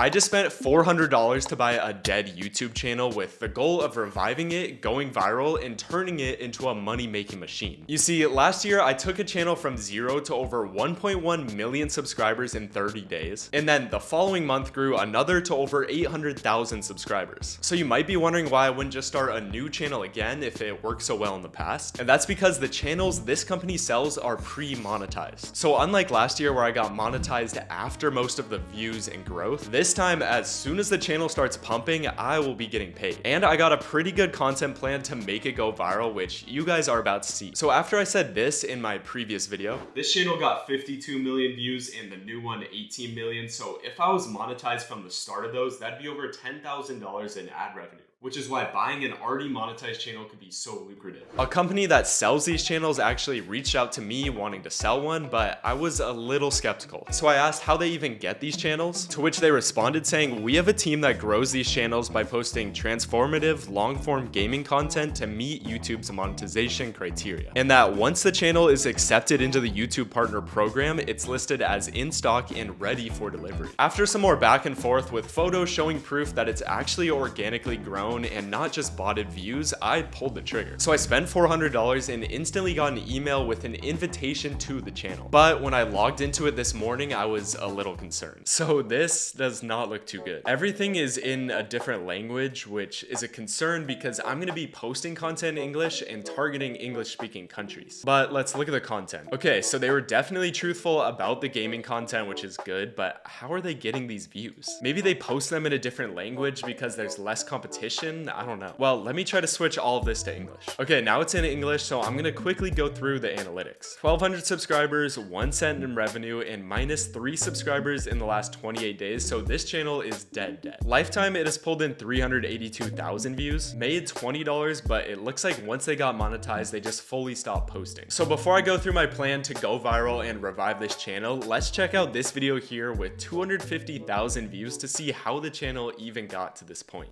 I just spent $400 to buy a dead YouTube channel with the goal of reviving it, going viral, and turning it into a money-making machine. You see, last year I took a channel from 0 to over 1.1 million subscribers in 30 days, and then the following month grew another to over 800,000 subscribers. So you might be wondering why I wouldn't just start a new channel again if it worked so well in the past, and that's because the channels this company sells are pre-monetized. So unlike last year where I got monetized after most of the views and growth, this time as soon as the channel starts pumping, I will be getting paid. And I got a pretty good content plan to make it go viral, which you guys are about to see. So after I said this in my previous video, this channel got 52 million views and the new one 18 million. So if I was monetized from the start of those, that'd be over $10,000 in ad revenue, which is why buying an already monetized channel could be so lucrative. A company that sells these channels actually reached out to me wanting to sell one, but I was a little skeptical. So I asked how they even get these channels, to which they responded saying, "We have a team that grows these channels by posting transformative, long-form gaming content to meet YouTube's monetization criteria. And that once the channel is accepted into the YouTube Partner Program, it's listed as in stock and ready for delivery." After some more back and forth with photos showing proof that it's actually organically grown and not just botted views, I pulled the trigger. So I spent $400 and instantly got an email with an invitation to the channel. But when I logged into it this morning, I was a little concerned. So this does not look too good. Everything is in a different language, which is a concern because I'm gonna be posting content in English and targeting English-speaking countries. But let's look at the content. Okay, so they were definitely truthful about the gaming content, which is good, but how are they getting these views? Maybe they post them in a different language because there's less competition? I don't know. Well, let me try to switch all of this to English. Okay, now it's in English, so I'm gonna quickly go through the analytics. 1,200 subscribers, 1 cent in revenue, and minus 3 subscribers in the last 28 days, so this channel is dead. Lifetime, it has pulled in 382,000 views, made $20, but it looks like once they got monetized, they just fully stopped posting. So before I go through my plan to go viral and revive this channel, let's check out this video here with 250,000 views to see how the channel even got to this point.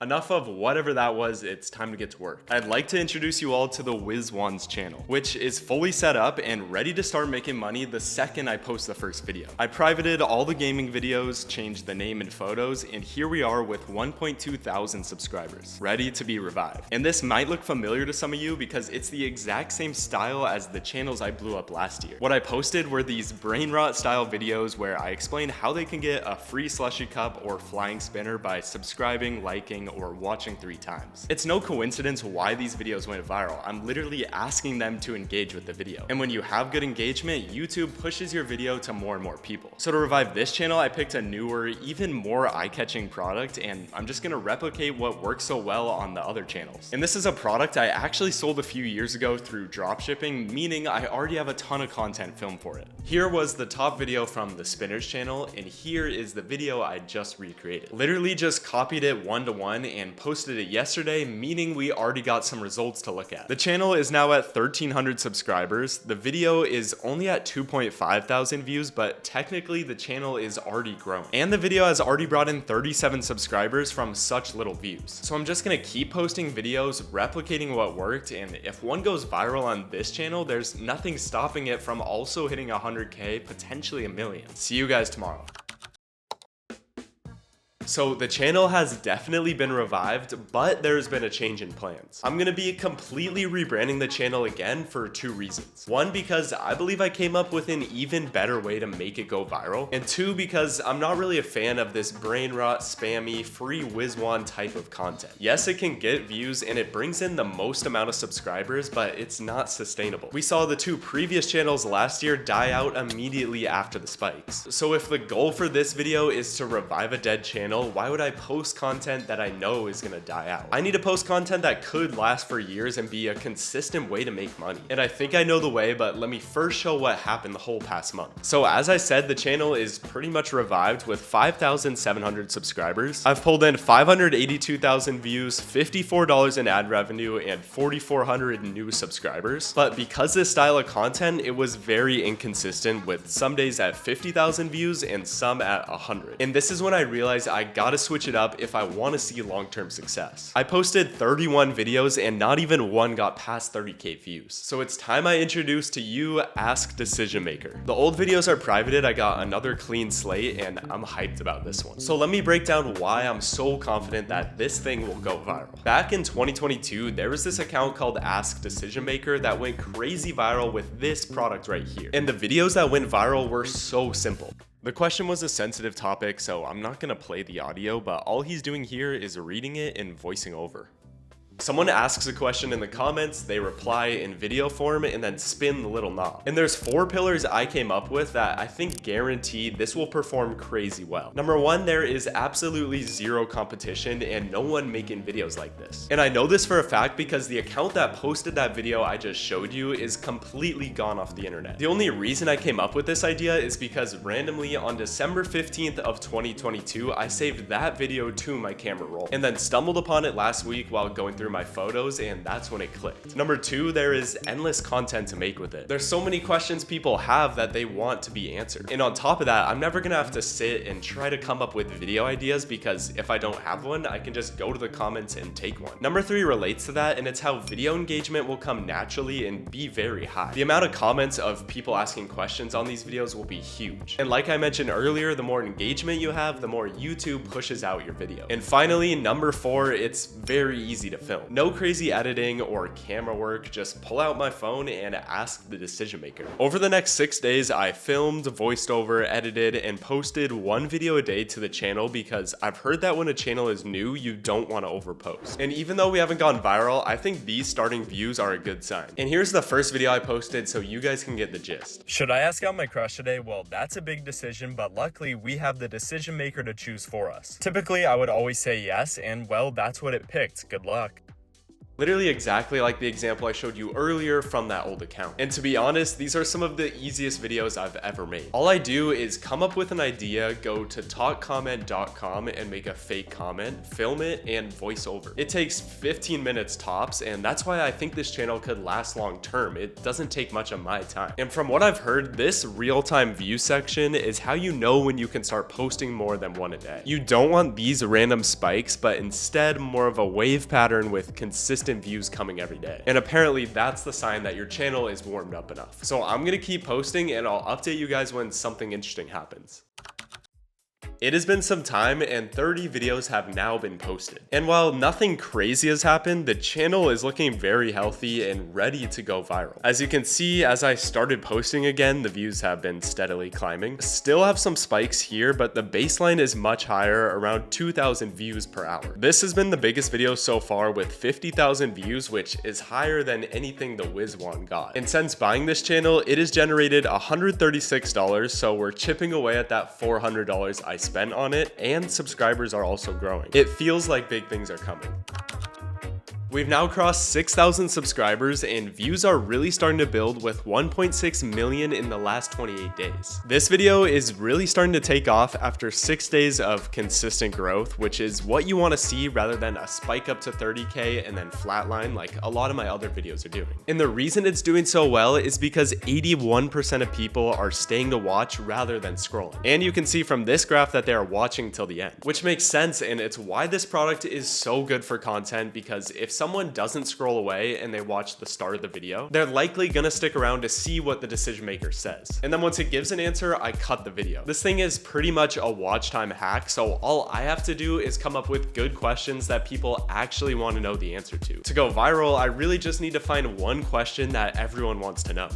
Enough of whatever that was, it's time to get to work. I'd like to introduce you all to the WizOne's channel, which is fully set up and ready to start making money the second I post the first video. I privated all the gaming videos, changed the name and photos, and here we are with 1.2 thousand subscribers, ready to be revived. And this might look familiar to some of you because it's the exact same style as the channels I blew up last year. What I posted were these brain rot style videos where I explained how they can get a free slushy cup or flying spinner by subscribing, liking, or watching 3 times. It's no coincidence why these videos went viral. I'm literally asking them to engage with the video. And when you have good engagement, YouTube pushes your video to more and more people. So to revive this channel, I picked a newer, even more eye-catching product, and I'm just gonna replicate what works so well on the other channels. And this is a product I actually sold a few years ago through dropshipping, meaning I already have a ton of content filmed for it. Here was the top video from the Spinners channel, and here is the video I just recreated. Literally just copied it 1-to-1 and posted it yesterday, meaning we already got some results to look at. The channel is now at 1,300 subscribers. The video is only at 2.5 thousand views, but technically the channel is already grown. And the video has already brought in 37 subscribers from such little views. So I'm just gonna keep posting videos, replicating what worked, and if one goes viral on this channel, there's nothing stopping it from also hitting 100K, potentially 1 million. See you guys tomorrow. So the channel has definitely been revived, but there's been a change in plans. I'm gonna be completely rebranding the channel again for 2 reasons. 1, because I believe I came up with an even better way to make it go viral. And 2, because I'm not really a fan of this brain rot, spammy, free WizOne type of content. Yes, it can get views and it brings in the most amount of subscribers, but it's not sustainable. We saw the 2 previous channels last year die out immediately after the spikes. So if the goal for this video is to revive a dead channel, why would I post content that I know is gonna die out? I need to post content that could last for years and be a consistent way to make money. And I think I know the way, but let me first show what happened the whole past month. So as I said, the channel is pretty much revived with 5,700 subscribers. I've pulled in 582,000 views, $54 in ad revenue, and 4,400 new subscribers. But because this style of content, it was very inconsistent with some days at 50,000 views and some at 100. And this is when I realized I gotta switch it up if I want to see long-term success. I posted 31 videos and not even one got past 30k views. So it's time I introduce to you Ask Decision Maker. The old videos are privated, I got another clean slate and I'm hyped about this one. So let me break down why I'm so confident that this thing will go viral. Back in 2022, there was this account called Ask Decision Maker that went crazy viral with this product right here. And the videos that went viral were so simple. The question was a sensitive topic, so I'm not gonna play the audio, but all he's doing here is reading it and voicing over. Someone asks a question in the comments, they reply in video form, and then spin the little knob. And there's 4 pillars I came up with that I think guarantee this will perform crazy well. Number 1, there is absolutely zero competition and no one making videos like this. And I know this for a fact because the account that posted that video I just showed you is completely gone off the internet. The only reason I came up with this idea is because randomly on December 15th of 2022, I saved that video to my camera roll and then stumbled upon it last week while going through my photos, and that's when it clicked. Number 2, there is endless content to make with it. There's so many questions people have that they want to be answered. And on top of that, I'm never gonna have to sit and try to come up with video ideas because if I don't have one, I can just go to the comments and take one. Number 3 relates to that, and it's how video engagement will come naturally and be very high. The amount of comments of people asking questions on these videos will be huge. And like I mentioned earlier, the more engagement you have, the more YouTube pushes out your video. And finally, number 4, it's very easy to film. No crazy editing or camera work, just pull out my phone and ask the decision maker. Over the next 6 days, I filmed, voiced over, edited, and posted 1 video a day to the channel because I've heard that when a channel is new, you don't want to overpost. And even though we haven't gone viral, I think these starting views are a good sign. And here's the first video I posted so you guys can get the gist. Should I ask out my crush today? Well, that's a big decision, but luckily we have the decision maker to choose for us. Typically, I would always say yes, and well, that's what it picked. Good luck. Literally exactly like the example I showed you earlier from that old account. And to be honest, these are some of the easiest videos I've ever made. All I do is come up with an idea, go to talkcomment.com and make a fake comment, film it, and voice over. It takes 15 minutes tops, and that's why I think this channel could last long term. It doesn't take much of my time. And from what I've heard, this real-time view section is how you know when you can start posting more than 1 a day. You don't want these random spikes, but instead more of a wave pattern with consistent views coming every day. And apparently that's the sign that your channel is warmed up enough. So I'm gonna keep posting and I'll update you guys when something interesting happens. It has been some time and 30 videos have now been posted. And while nothing crazy has happened, the channel is looking very healthy and ready to go viral. As you can see, as I started posting again, the views have been steadily climbing. Still have some spikes here, but the baseline is much higher, around 2,000 views per hour. This has been the biggest video so far with 50,000 views, which is higher than anything the WizOne got. And since buying this channel, it has generated $136, so we're chipping away at that $400 I spent on it, and subscribers are also growing. It feels like big things are coming. We've now crossed 6,000 subscribers and views are really starting to build with 1.6 million in the last 28 days. This video is really starting to take off after 6 days of consistent growth, which is what you want to see rather than a spike up to 30k and then flatline like a lot of my other videos are doing. And the reason it's doing so well is because 81% of people are staying to watch rather than scrolling. And you can see from this graph that they are watching till the end, which makes sense, and it's why this product is so good for content, because if someone doesn't scroll away and they watch the start of the video, they're likely gonna stick around to see what the decision maker says. And then once it gives an answer, I cut the video. This thing is pretty much a watch time hack, so all I have to do is come up with good questions that people actually want to know the answer to. To go viral, I really just need to find one question that everyone wants to know.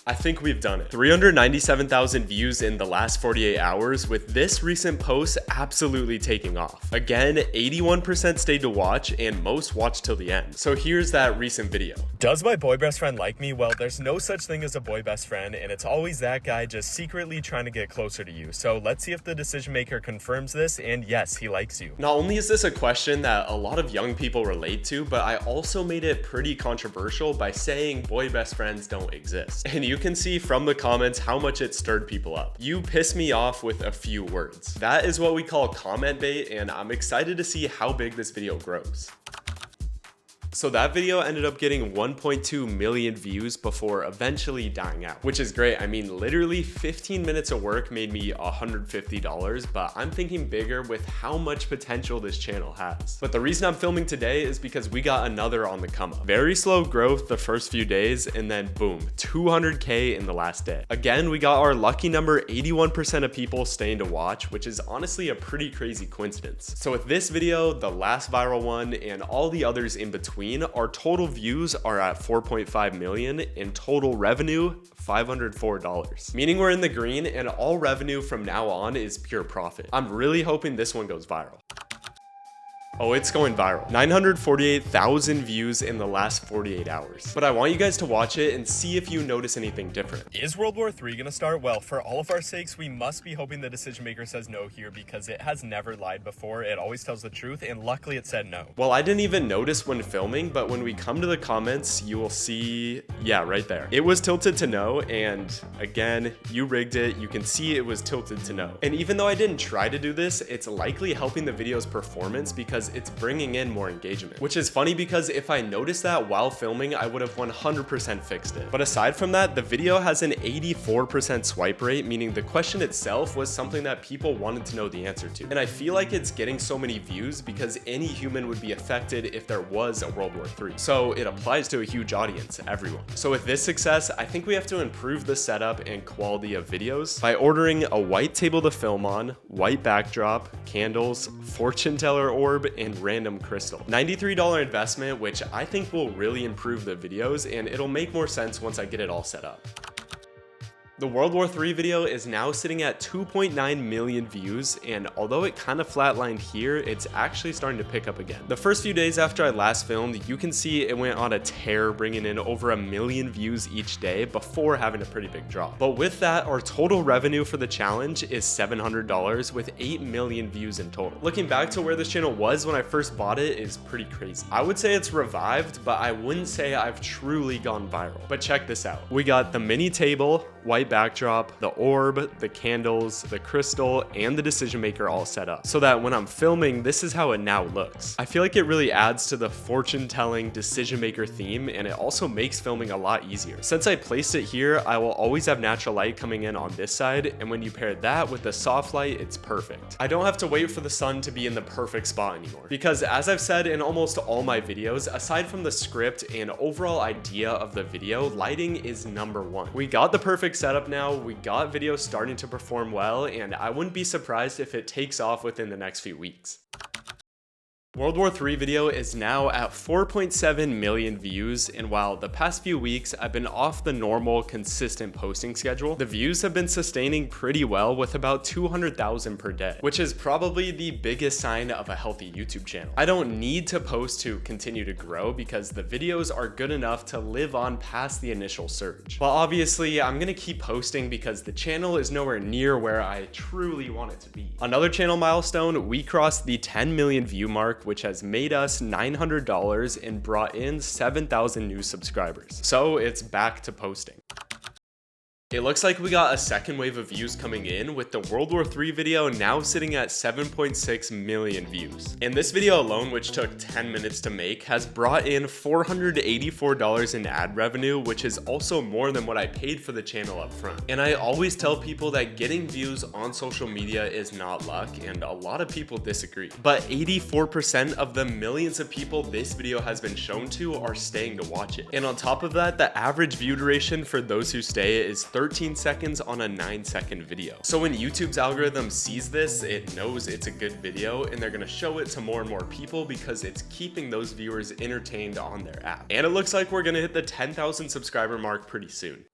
I think we've done it. 397,000 views in the last 48 hours, with this recent post absolutely taking off. Again, 81% stayed to watch and most watched till the end. So here's that recent video. Does my boy best friend like me? Well, there's no such thing as a boy best friend, and it's always that guy just secretly trying to get closer to you. So let's see if the decision maker confirms this, and yes, he likes you. Not only is this a question that a lot of young people relate to, but I also made it pretty controversial by saying boy best friends don't exist. And you can see from the comments how much it stirred people up. You piss me off with a few words. That is what we call comment bait, and I'm excited to see how big this video grows. So that video ended up getting 1.2 million views before eventually dying out, which is great. I mean, literally 15 minutes of work made me $150, but I'm thinking bigger with how much potential this channel has. But the reason I'm filming today is because we got another on the come up. Very slow growth the first few days, and then boom, 200K in the last day. Again, we got our lucky number, 81% of people staying to watch, which is honestly a pretty crazy coincidence. So with this video, the last viral one, and all the others in between, our total views are at 4.5 million and total revenue, $504. Meaning we're in the green, and all revenue from now on is pure profit. I'm really hoping this one goes viral. Oh, it's going viral. 948,000 views in the last 48 hours. But I want you guys to watch it and see if you notice anything different. Is World War III gonna start? Well, for all of our sakes, we must be hoping the decision maker says no here, because it has never lied before. It always tells the truth, and luckily it said no. Well, I didn't even notice when filming, but when we come to the comments, you will see, yeah, right there. It was tilted to no, and again, you rigged it. You can see it was tilted to no. And even though I didn't try to do this, it's likely helping the video's performance because it's bringing in more engagement. Which is funny because if I noticed that while filming, I would have 100% fixed it. But aside from that, the video has an 84% swipe rate, meaning the question itself was something that people wanted to know the answer to. And I feel like it's getting so many views because any human would be affected if there was a World War III. So it applies to a huge audience, everyone. So with this success, I think we have to improve the setup and quality of videos by ordering a white table to film on, white backdrop, candles, fortune teller orb, and random crystal. $93 investment, which I think will really improve the videos, and it'll make more sense once I get it all set up. The World War III video is now sitting at 2.9 million views, and although it kind of flatlined here, it's actually starting to pick up again. The first few days after I last filmed, you can see it went on a tear, bringing in over 1 million views each day before having a pretty big drop. But with that, our total revenue for the challenge is $700 with 8 million views in total. Looking back to where this channel was when I first bought it is pretty crazy. I would say it's revived, but I wouldn't say I've truly gone viral. But check this out. We got the mini table, white backdrop, the orb, the candles, the crystal, and the decision maker all set up, so that when I'm filming, this is how it now looks. I feel like it really adds to the fortune telling decision maker theme, and it also makes filming a lot easier. Since I placed it here, I will always have natural light coming in on this side, and when you pair that with the soft light, it's perfect. I don't have to wait for the sun to be in the perfect spot anymore, because as I've said in almost all my videos, aside from the script and overall idea of the video, lighting is #1. We got the perfect setup now, we got videos starting to perform well, and I wouldn't be surprised if it takes off within the next few weeks. World War III video is now at 4.7 million views, and while the past few weeks I've been off the normal consistent posting schedule, the views have been sustaining pretty well with about 200,000 per day, which is probably the biggest sign of a healthy YouTube channel. I don't need to post to continue to grow because the videos are good enough to live on past the initial surge. But obviously I'm gonna keep posting because the channel is nowhere near where I truly want it to be. Another channel milestone, we crossed the 10 million view mark, which has made us $900 and brought in 7,000 new subscribers. So it's back to posting. It looks like we got a second wave of views coming in, with the World War III video now sitting at 7.6 million views. And this video alone, which took 10 minutes to make, has brought in $484 in ad revenue, which is also more than what I paid for the channel up front. And I always tell people that getting views on social media is not luck, and a lot of people disagree. But 84% of the millions of people this video has been shown to are staying to watch it. And on top of that, the average view duration for those who stay is 13 seconds on a 9-second video. So when YouTube's algorithm sees this, it knows it's a good video, and they're gonna show it to more and more people because it's keeping those viewers entertained on their app. And it looks like we're gonna hit the 10,000 subscriber mark pretty soon.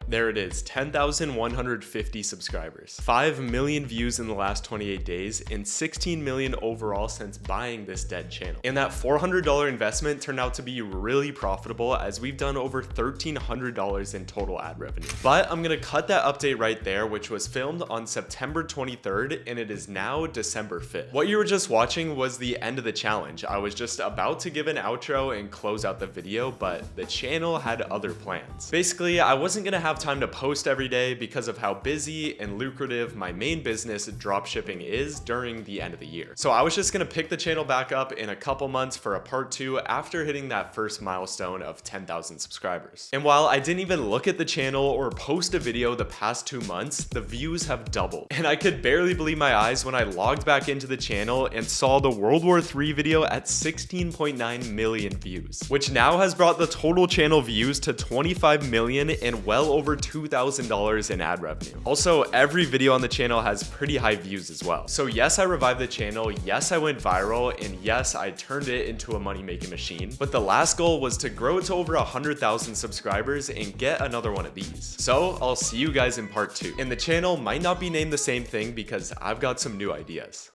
There it is, 10,150 subscribers. 5 million views in the last 28 days and 16 million overall since buying this dead channel. And that $400 investment turned out to be really profitable, as we've done over $1,300 in total ad revenue. But I'm gonna cut that update right there, which was filmed on September 23rd, and it is now December 5th. What you were just watching was the end of the challenge. I was just about to give an outro and close out the video, but the channel had other plans. Basically, I wasn't gonna have have time to post every day because of how busy and lucrative my main business, dropshipping, is during the end of the year. So I was just gonna pick the channel back up in a couple months for a part 2 after hitting that first milestone of 10,000 subscribers. And while I didn't even look at the channel or post a video the past 2 months, the views have doubled. And I could barely believe my eyes when I logged back into the channel and saw the World War III video at 16.9 million views, which now has brought the total channel views to 25 million and well over $2,000 in ad revenue. Also, every video on the channel has pretty high views as well. So yes, I revived the channel, yes, I went viral, and yes, I turned it into a money-making machine. But the last goal was to grow it to over 100,000 subscribers and get another one of these. So I'll see you guys in part 2. And the channel might not be named the same thing because I've got some new ideas.